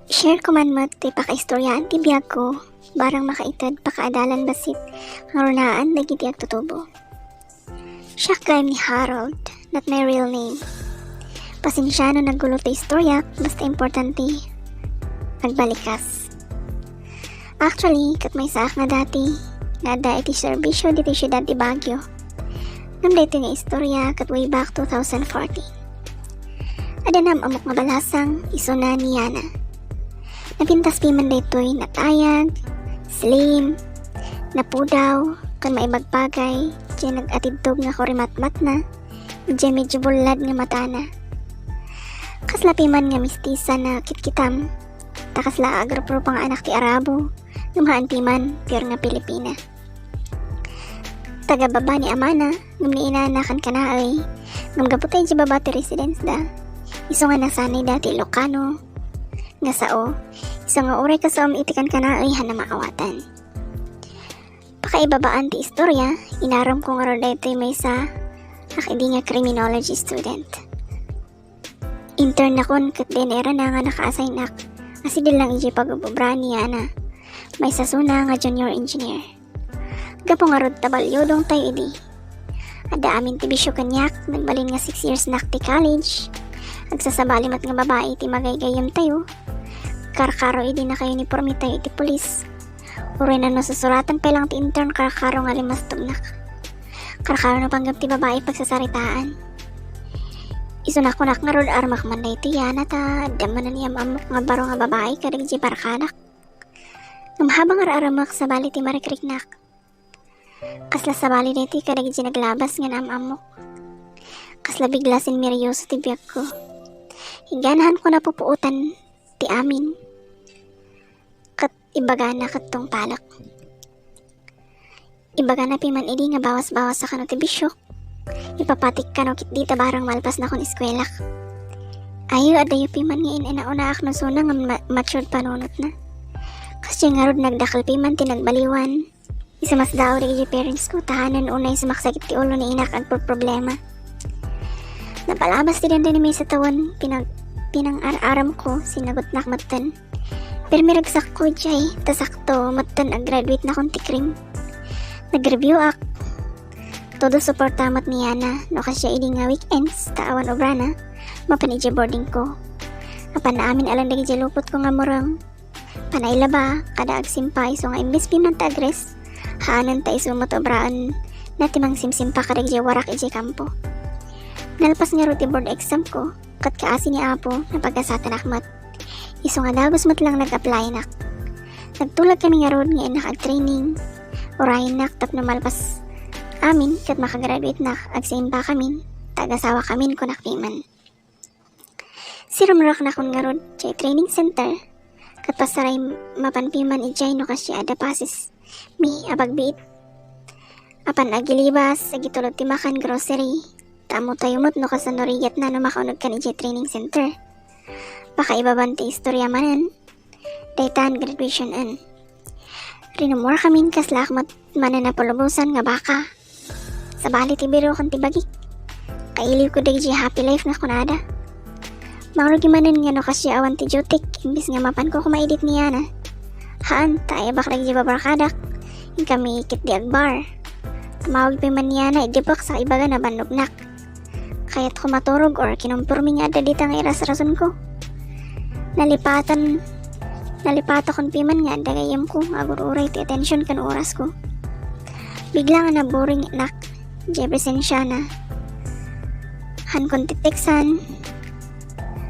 Share ko man mat ti pakaistoryaan ti biyag ko, barang makaitad pakaadalan basit, ngarunaan na giti agtutubo. Siya crime ni Harold, not my real name. Pasensyano naggulo ti istorya, basta importante, nagbalikas. Actually, kat may saak na dati, nada iti serbisyo diti syudad ti Baguio. Namda iti nga istorya kat way back 2014. Adanam amok nga balasang isuna ni Yana. Napintas piman daytoy natayag, slim, napudaw, kan maibagpagay, diyan nag-atidtog nga kurimat-mat na, diyan medyo bulad nga mata na. Kaslapi man nga mistisa na kitkitam, takasla agropro pang anak ti Arabo, ngamahaan piman, pure nga Pilipina. Taga baba ni Amana, ngam ni inanakan ka na ay, ngam gabutay di baba ti residence da, iso nga nasanay dati Ilocano, nga sao, iso nga uray ka sa itikan ka na ay hana maawatan. Pakaibabaan ti istorya, inaram ko nga ro daytoy may sa akidi nga criminology student. Intern akon kat denera na nga naka-assign ak, kasi lang iji pag-ububra niya na, may sasuna nga junior engineer. Gapo nga rod tabalyodong tayo idi. Ada amin ti bisyo kanyak, nagbalin nga 6 years na ti college, agsasabali mat nga babae ti magaygayam tayo, karkaro idi na kayo ni pormi tayo iti polis. Uray na no susuratan pa lang ti intern karkaro nga limas tugnak. Karkaro na panggap ti babae pagsasaritaan. Isunak ko nak nga rod armak man na iti yana ta daman na niyam amok nga baro nga babae kadag di barkadak. Ngam nga aramak sa bali ti marikriknak. Kasla sa bali na iti kadag di naglabas nga amok. Kasla bigla sin miryoso ti biyak ko. Higanahan ko na pupuutan ti amin. Kat ibaga na katong palak. Ibaga na piman idi nga bawas-bawas sa kano ti bisyok. Ipapatik ka no kit dita barang malpas na kon eskwelak. Ayo adayo piman nga inauna ak no suna nga matured panunot na. Kasi nga rod nagdakal piman tinagbaliwan. Isa mas daw rin parents ko tahanan unay sumaksakit ti ulo ni inak at problema. Napalabas ti danda ni may sa tawon pinang-aram ko sinagot na matan. Pero miragsak ko jay tasakto matan ag-graduate na kong tikrim. Nag-review ak. Todo suportamat ni Yana no kasya idi nga weekends taawan obrana mapanidya boarding ko. Apan na amin alang dagi lupot ko nga murang panayla ba kada agsimpa iso nga imbes piman ta agres haanan ta iso motobraan na timang simsimpa kada dagi warak iji kampo. Nalpas nga ruti board exam ko kat kaasi ni Apo na pagkasatan akmat. Iso nga dagos mat lang nag-apply nak. Nagtulag kami nga road nga nakag-training orahin nak tap na malpas amin kat makagraduate na agsimpa kami tagasawa kami ko nakpiman. Si rumrak na kun nga road chay training center kat pasaray mapanpiman ijay no kasi ada pasis mi abagbiit apan agilibas agitulog timakan grocery tamo tayo mot no kasanorigat na no makaunog kan ijay training center baka ibaban ti istorya manan daytan graduation an rinumor kami kaslak manan na pulubusan nga baka sa bali ti biro kan ti bagik. Kailiw ko dagi happy life nga kunada. Maurugi manan nga no kasi awan ti jutik imbis nga mapan ko kumaidit niya na. Haan tayo bak dagi babarkadak. Yung kami ikit di agbar. Tumawag pa man niya na idibak sa ibaga na banugnak. Kaya't kumaturog or kinumpurmi nga ada dita nga iras-rason ko. Nalipata kon piman nga dagayam ko agururay ti attention kan oras ko. Bigla nga na boring nak. Diya presensya na. Han kon titeksan.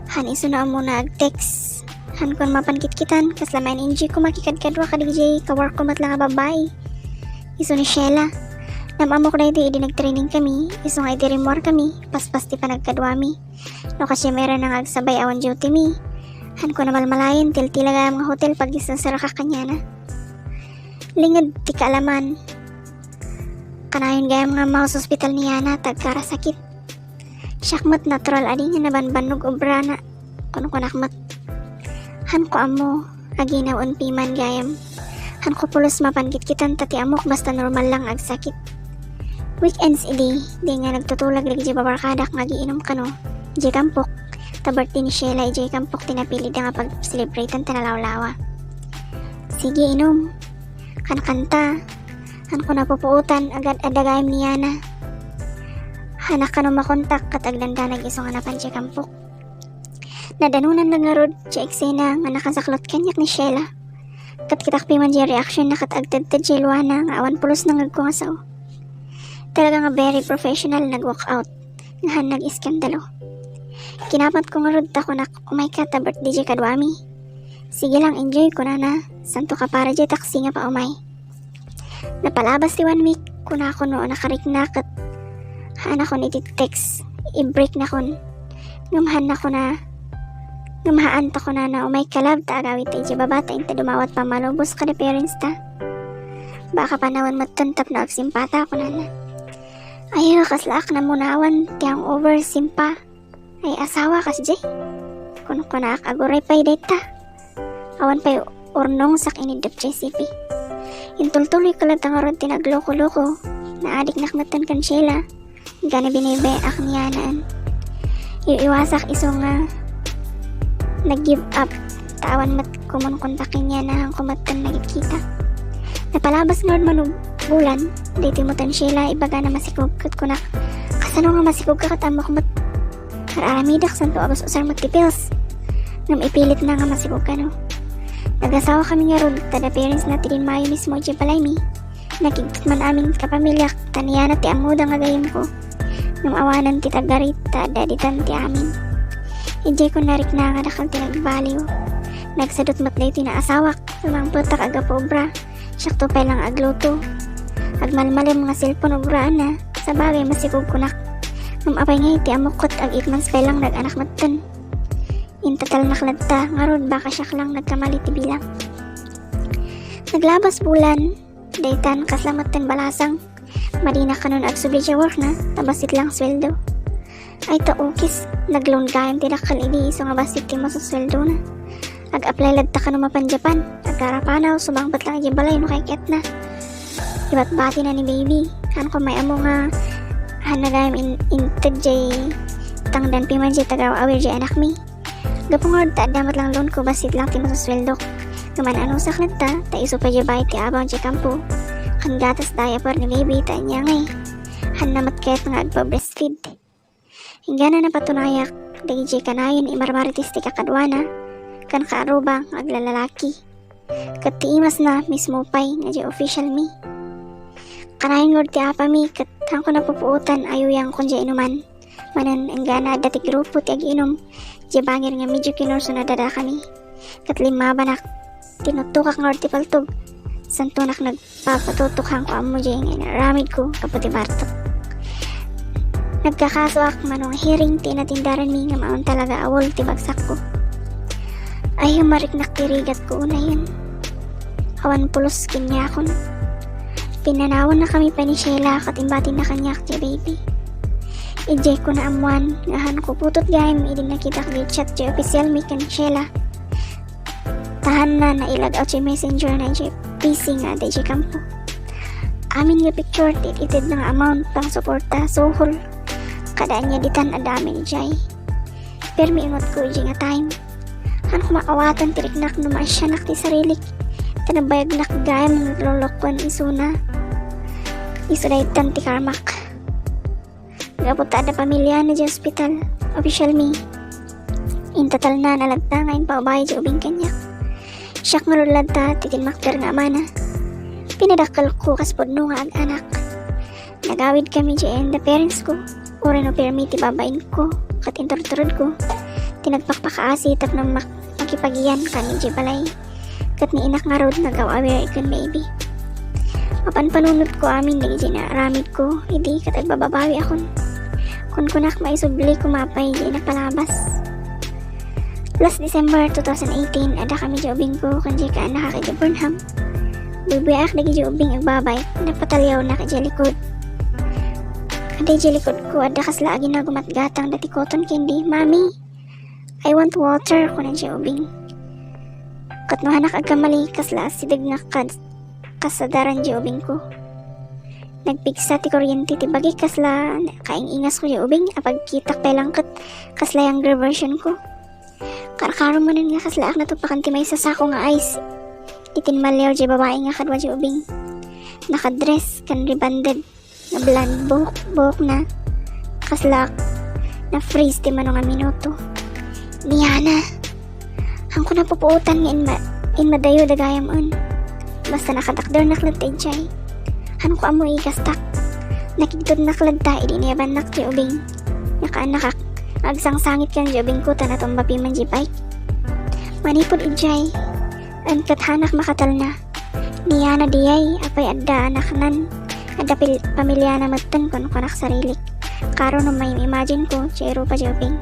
Han iso na muna ag-text. Han kon mapankit-kitan. Kaslamayan inji ko makikad-kadwa ka DJ kawork ko matlang nga babae. Iso ni Sheila. Namamok na iti nag-training kami. Iso nga iti remor kami. Paspas ti panagkadwami. No kasi meron nang agsabay awan duty mi. Han ko na malmalayan til tilaga mga hotel pag isasara ka kanya na. Lingad ti kaalaman. Kanayon gayam nga mga hospital niya na tagkara sakit. Syakmat natural adi nga nabanbanog obra na kuno kunakmat. Han ko amo aginaw piman gayam. Han ko pulos mapankit-kitan tati amok basta normal lang agsakit. Weekends idi di nga nagtutulog lagi di babarkadak magiinom kano. Di kampok birthday ni Sheila ijay kampok tinapili da nga pag-celebrate ang tanalawlawa. Sige inom. Kan kanta. Han ko napupuutan agad adagayam niya na. Hanak ka no makontak katagdanda nag-isong hanapan siya kampok. Nadanunan na nga rod siya eksena nga nakasaklot kanyak ni Sheila. Kat kitakpi man siya reaction na katagtad-tad siya luwana nga awan pulos na ngagko nga sao. Talaga nga very professional nag-walk out. Nga han nag-iskandalo. Kinapat ko nga rod tako na umay ka ta birthday siya kadwami. Sige lang enjoy ko na na. Santo ka para siya taksi nga pa umay. Napalabas si 1 week kuna ako noon nakarikna kat haan ako ni text i-break na kon. Ngamahan ako na Ngamahaan ta ko na umay kalab ta agawit tayo siya babata inta dumawat pa malubos ka na parents ta. Baka panawan matuntap na agsimpata ko na. Ayaw kaslaak na munawan tiyang over simpa. Ay asawa kas jay. Kuno ko na akaguray pa'y data. Awan pa'y urnong sak inidap JCP. Intultuloy ka lang tangarod tinagloko-loko. Na adik nakmatan kan Sheila. Gana binibay ak niyanaan. Iiwasak iso nga nag-give up. Tawan mat kumunkontakin niya na ang kumatan nagkita. Napalabas nga manong bulan. Dito mo tan Sheila ibaga na masikog kat kunak. Kasano nga masikog ka katama kumat. Kararamidak santo abas usar magtipils. Ngam ipilit na nga masikog ka no. Nag-asawa kami nga ron. Tada parents na tilin mayo mismo dyan palay mi. Nakigit man aming kapamilya. Taniya na ti amuda nga gayim ko. Ngam awanan ti tagarit. Tada ditan ti amin. Ijay ko narik na nga nakang tinagbaliw. Nagsadot matday tinasawak. Sumang putak aga pobra. Siyak to lang agluto. Agmalmalim mga cellphone ugraan na. Sa bagay masikog kunak. Mamapay nga iti amukot ag 8 months pa lang nag-anak matan. Intatal nakladta. Ngaron baka siyak lang nagkamali ti bilang. Naglabas bulan. Daytan kaslamatan balasang. Marina kanon ag subli siya work na. Tabasit lang sweldo. Ay taukis, nag-loan kayang tinakal ini iso nga basit ti mo sa sweldo na. Ag-apply ladta ka numapan Japan. Agkarapanaw, sumangbat lang yung balay no kay ket na. Iba't bati na ni baby. Han ko may amo nga hanagayam intad jay tangdan piman jay tagaw awir jay anak mi. Gapungod ta damat lang loan ko basit lang ti mo sa sweldo. Kaman anong saklat ta iso pa jay bayit ti abang jay kampo. Kan gatas diaper ni baby ta niya ngay. Han namat kayat nga agpa-breastfeed. Hingga na napatunayak, dagijay kanayon imarmaritis ti kakadwana, kan kaarubang aglalalaki. Kat tiimas na mismo pay nga di official mi. Kanayon ngod ti apa mi, kat hang ko napupuutan ayuyang kung di inuman. Manan enggana dati grupo ti ag-inom, di bangir nga medyo kinurso na dada kami. Kat lima banak, tinutukak ngod ti paltog. Santunak nagpapatutok hang ko amo di nga naramid ko kaputi Bartok. Nagkakasuak manong hearing tinatindaran mi nga maon talaga awol ti bagsak ko. Ay humarik nakirigat ko una yun. Awan pulos kinya kon. Pinanawan na kami pa ni Sheila katimbatin na kanyak ti baby. Ijay ko na amuan ngahan ko putot gayam idin nakita kami chat ti official mi kan Sheila. Tahan na nailag out si messenger na jay PC nga day jay kampo. Amin nga picture itid na amount pang suporta sohol. Kadaan niya ditan adami ni Jai. Pero miingot ko nga time. Han kumakawatan tiriknak numasyanak ti sarilik. Tanabayag nakagayam ng naglolokon isuna. Isudaitan ti karmak. Gaputa da pamilya na di hospital. Official mi. Intatal na nalagta ngayon pa ubay di ubing kanyak. Siyak marulad ta titin makter nga mana. Pinadakal ko kaspodno nga ag-anak. Nagawid kami di and the parents ko. Ura no permiti babain ko. Kat inturturod ko. Tinagpakpakaasi tap ng makipagiyan ka ni Jibalay. Kat ni inak nga road nagaw-aware ikon baby. Mapan panunod ko amin dagi na aramid ko. Hindi kat agbababawi akon. Kun kunak maisubli kumapay di napalabas. Last December 2018 ada kami di ubing ko kanji ka anak ka Burnham. Bubuyak dagi di ubing agbabay. Napatalyaw na ka likod. Aday likod ko ada kasla agi na gumatgatang dati cotton candy. Mami, I want water ko na siya ubing. Katnuhanak agkamali kasla sidag nga kasadaran di ubing ko. Nagpigsa ti kuryente ti bagi kasla kaing ingas ko di ubing apag kitak pay langket kasla younger version ko. Karakaro manan nga kasla ak natupakan ti may sasako nga ice. Itinmalyaw di babae nga kadwa di ubing. Nakadress kan rebanded nga blonde buhok na kasla na freeze ti manong nga minuto. Niana, ang ko napupuutan nga in madayo dagayam on. Basta nakatakder naklat tay jay. Ano ko amo ikastak? Nakigtod naklad ta, idiniyaban nak ti ubing. Nakaanak agsang sangit kan di ubing ko, tanatumbapi man di bike. Manipod ijay, ang kathanak makatal na. Niya na diyay, apay adda anak nan. Adda pamilya na matan kon konak sarilik. Karo no may imagine ko, chero pa di ubing.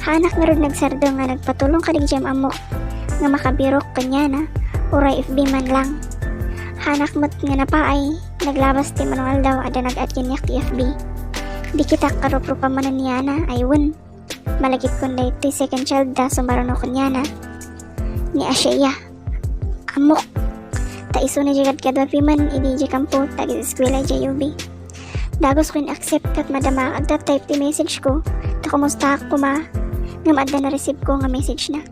Hanak nga rin nagsardo nga nagpatulong kadig jam amok. Nga makabirok kanya na, uray FB man lang. Hanak mo't nga napaay, naglabas ti manual daw ada nag-adyanyak ti FB. Di kita karupro pa manan niya na, ayun. Malagit kon day ti second child da sumaruno ko niya na. Ni Asya, amok. Ta iso na jagad kadwa piman, idi di kampo, tagi eskwela di UB. Dagos ko in-accept kat madama agda type ti message ko, ta kumusta ko ma, nga maadda na receive ko nga message na.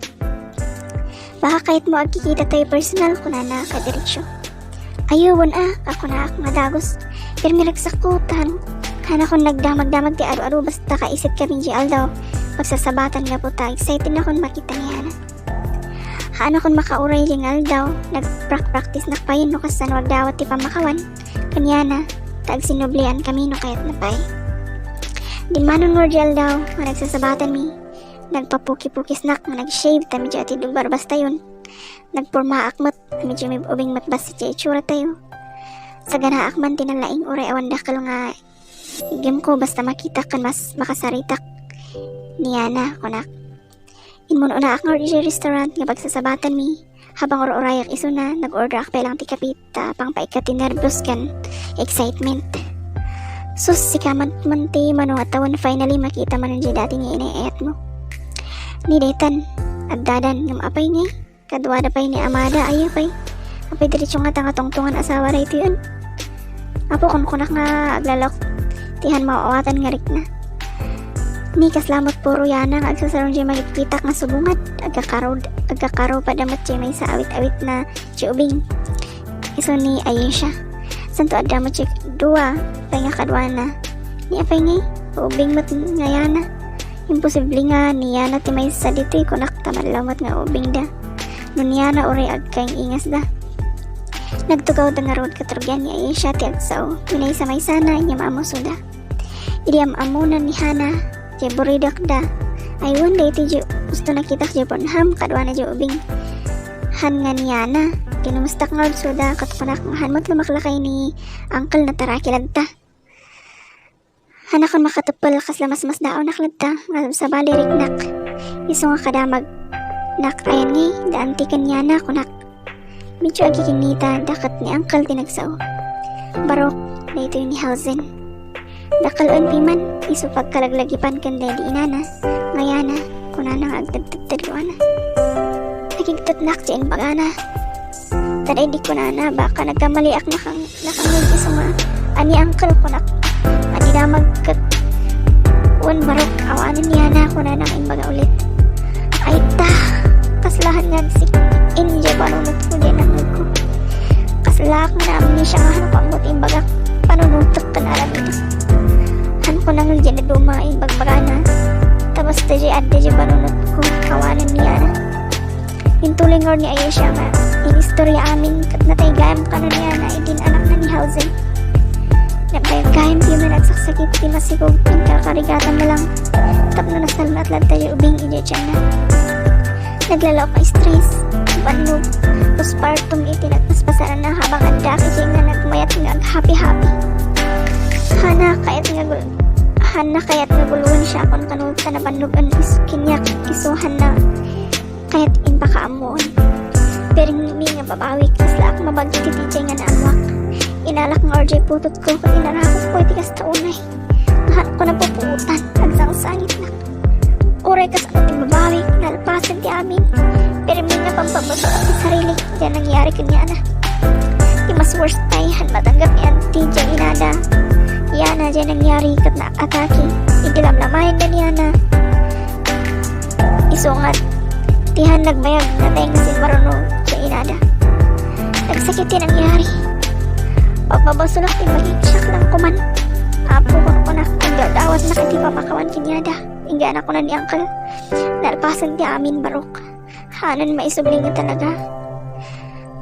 Baka kahit mo agkikita tayo personal ko na kadiretso. Ayun ako na nga dagos. Pero miragsak ko, hana ko nagdamag-damag ti aro-aro basta kaisip kami di aldaw. Pagsasabatan nga po ta, excited na akong makita niya na. Hana kong makauray yung aldaw, nag-practice nakpayin no kasan wag dawat ti pamakawan. Kanya na, tag sinublian kami no kayat napay. Din manon mo di aldaw, nagsasabatan mi. Nagpapuki-pukis nak, nag-shave, tami di ati dubar basta yun. Nagpurma akmat, medyo may ubing matbas sa itsura tayo. Sa gana akman tinalaing uray awan dakal nga igam ko basta makita kan mas makasaritak. Niyana, kunak. Inmuno na ak nga di restaurant nga pagsasabatan mi. Habang urayak iso na, nag-order ak pelang tikapit, pang paikati nervous kan, excitement. Sus, si kaman ti manong atawan finally makita man di dati niya inayayat mo. Ni Daytan, agdadan ng apay niya. Kadwada pa'y ni Amada, ayaw pa'y. Apay diretsyo nga tanga-tungtungan asawa rin ito yun. Apo kung kunak nga aglalok, tihan mauawatan nga rik na. Ni kaslamot puro yana nga agsasarong dyan magkitak nga subungat. Agkakaro pa damat dyan may sa awit-awit na tiubing. Iso ni Ayesha. Santo adamot dyan dua, pa'y nga kadwana. Ni apay nga, ubing mat nga yana. Imposible nga niya na timay sa dito kunak tamadlamot nga ubing da. Nunya na uray agkayang ingas da. Nagtugaw da nga road katrugyan ni Ayesha ti agsaw. Pinay sa may sana inya maamuso da. Idiyam amunan ni Hana. Di buridak da. Aywan da iti gusto nakitak di ponham kadwa na di ubing. Han nga niya na. Kinumustak nga so da katpanak nga hanmot lumaklakay ni uncle na tarakilad ta. Hanakon makatupal kasla mas daon nakladta nga sa balirik nak. Iso nga kadamag nak ayan ngay, daantikan niya na kunak. Medyo agikinita, dakat ni Uncle tinagsaw. Barok, na ito ni Halzen. Dakaloon piman, iso pagkalaglagipan kanda di inana. Ngayana, kunana agtagtagtagwana. Nagigtot nak dyan bagana. Taday di kunana, baka nagkamaliak nakangin iso nga. Ani Uncle kunak, ani damag kat. Uwan barok, awanan niya na kunana ang baga ulit. Ay ta! Kaslahan nga si India panunod ko din ang ko. Kaslak na namin siya nga hanap ang buting bagak panunutok ka na alam ito. Han ko nang dyan na dumaing bagbagana. Tapos taji adda dyan panunod ko kawanan niya na. Intuling or ni Ayesha nga. Yung istorya amin natay-gayam ka na niya na idin anak na ni Halzen. Napay-gayam di man nagsaksakit di masigog pinkakarigatan na lang. Tap na nasalma at lad tayo ubing idya dyan na. Naglalao ka stress, banog, postpartum itinagpaspasaran na habang anda kaya nga nagmayat nga happy-happy. Hana kaya't naguluhan siya kung kanod ka na banugan kinyak kisuhan na kaya't inpakaamuon. Pero hindi nga babawi kasla ako mabagkititijay nga naamwak. Inalak ng RJ putot ko kung inarakot ko itikas taunay. Nahan ko na pupuutan, nagsang-sangit na. Uray ka sa ating babawi, nalpasan ti amin. Pero may nga pampabaso ang sarili, diyan nangyari kanya na. mas worst tayahan matanggap ni Auntie dyan inada. Yana dyan nangyari kat na atake. Igilam lamayag na niyana. Isungat. Tihan nagbayag na tayong sin marunong dyan inada. Nagsakit din nangyari. Pagbabasulak din mag-iksyak lang kuman. Apo ko na ang dadawat na kiti papakawan kinyada. Inggan ako na ni Uncle. Nalpasan ti amin barok. Hanan maisubling talaga.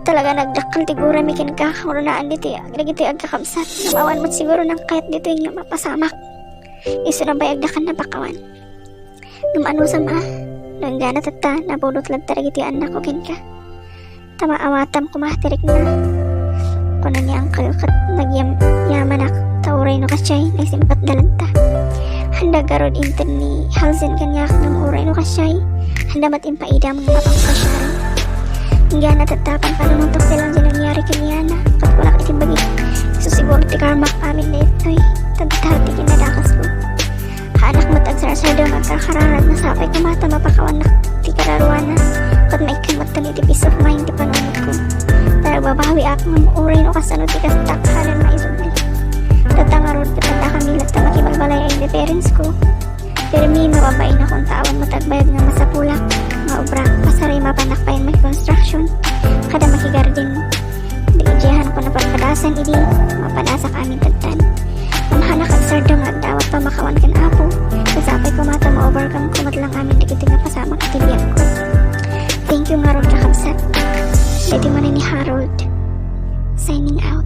Talaga nagdakal tigura mikin ka. Urunaan dito nagiti agkakamsat. Namawan mo't siguro ng kahit dito yung mapasamak. Iso na bayag dakan na pakawan. Numano sa ma. Nung gana tata. Nabulot lang talaga iti anak ko kin ka. Tama awatam kumahtirik na. Kuno ni Uncle kat nagyamanak. Tauray no kasyay. Ay simpat dalanta. Handa garod inter ni Halzen kanyak ng uray no kasyay. Handa mat impaidam ng mapangkasyaran. Hingga natatapan pa naman tok silang nangyari kanyana. Kat kulak itimbagi. So siguro ti karmak amin na ito'y. Tagtahati kinadakas ko. Haanak mo't agsarasado magkakararan na sapay kumata mapakawan na ti kararuana. Kat maikamot ta ni ti peace of mind ti panunod ko. Nagbabawi ako ng uray no kasano ti kastak halan maisubli. Tatangarod katanda kami lahat na makipagbalay ay the parents ko. Pero mi mababain akong tawan matagbayag nga masapulak. Nga obra, pasaray mapanakpayan may construction. Kada makigardin. Diijihan ko na pagpadasan idi. Mapadasa ka amin tagtan. Mamahana kag sardo nga dawat pa makawan kan apo. Kasapay ko mata ma-overcome ko matlang amin dikiti nga pasama katibiyag ko. Thank you nga ron kakabsat. Dito man ni Harold. Signing out.